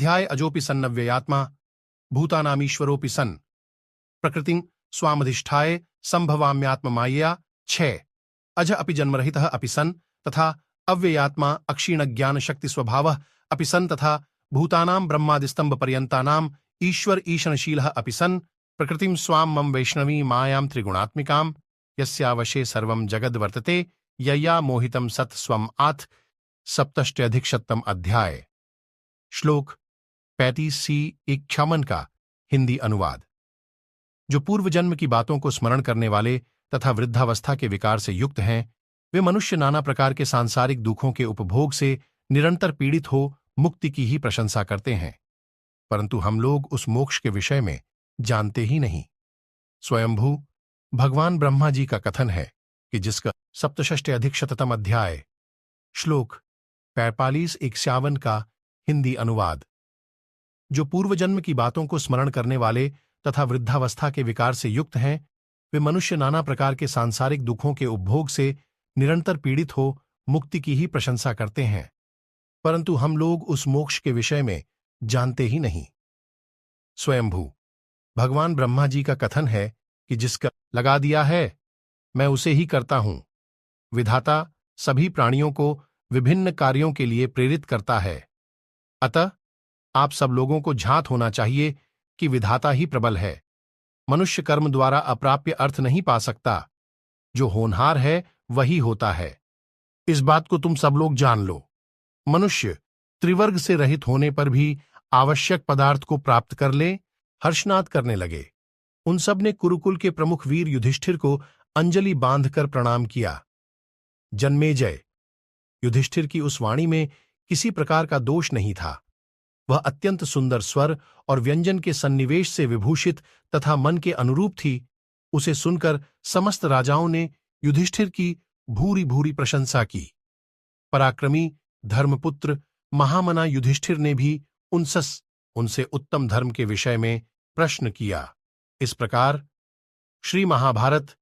अध्याय अजोपि सन्नव्ययात्मा भूतानामीश्वरोपि सन् प्रकृतिं स्वामधिष्ठाय संभवाम्यात्ममायया 6 अज अपि जन्मरहितः अपि सन् तथा अव्ययात्मा अक्षीणज्ञान शक्ति स्वभावः अपि सन् तथा भूतानां ब्रह्मादिस्तंभपर्यन्तानां ईश्वर ईशनशीलः अपि सन् प्रकृतिं स्वां मम वैष्णवी मायां त्रिगुणात्मिकां यस्यावशे सर्वं जगद्वर्तते यया मोहितं सत् स्वम् आथ 67 अध्याय। श्लोक 35C इक्ष्यामन का हिंदी अनुवाद। जो पूर्व जन्म की बातों को स्मरण करने वाले तथा वृद्धावस्था के विकार से युक्त हैं, वे मनुष्य नाना प्रकार के सांसारिक दुखों के उपभोग से निरंतर पीड़ित हो मुक्ति की ही प्रशंसा करते हैं, परंतु हम लोग उस मोक्ष के विषय में जानते ही नहीं। स्वयंभू भगवान ब्रह्मा जी का कथन है कि जिसका 67 अध्याय श्लोक 45-51 का हिंदी अनुवाद। जो पूर्व जन्म की बातों को स्मरण करने वाले तथा वृद्धावस्था के विकार से युक्त हैं, वे मनुष्य नाना प्रकार के सांसारिक दुखों के उपभोग से निरंतर पीड़ित हो मुक्ति की ही प्रशंसा करते हैं, परंतु हम लोग उस मोक्ष के विषय में जानते ही नहीं। स्वयंभू भगवान ब्रह्मा जी का कथन है कि जिसका लगा दिया है मैं उसे ही करता हूं। विधाता सभी प्राणियों को विभिन्न कार्यों के लिए प्रेरित करता है, अतः आप सब लोगों को ज्ञात होना चाहिए कि विधाता ही प्रबल है। मनुष्य कर्म द्वारा अप्राप्य अर्थ नहीं पा सकता, जो होनहार है वही होता है। इस बात को तुम सब लोग जान लो। मनुष्य त्रिवर्ग से रहित होने पर भी आवश्यक पदार्थ को प्राप्त कर ले हर्षनाद करने लगे। उन सब ने कुरुकुल के प्रमुख वीर युधिष्ठिर को अंजलि बांधकर प्रणाम किया। जन्मेजय, युधिष्ठिर की उस वाणी में किसी प्रकार का दोष नहीं था। वह अत्यंत सुंदर स्वर और व्यंजन के सन्निवेश से विभूषित तथा मन के अनुरूप थी। उसे सुनकर समस्त राजाओं ने युधिष्ठिर की भूरी भूरी प्रशंसा की। पराक्रमी धर्मपुत्र महामना युधिष्ठिर ने भी उनसे उत्तम धर्म के विषय में प्रश्न किया। इस प्रकार श्री महाभारत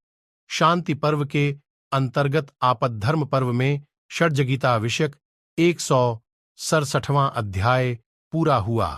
शांति पर्व के अंतर्गत आपद्धर्म पर्व में षड्जगीता विषयक 167वां अध्याय पूरा हुआ।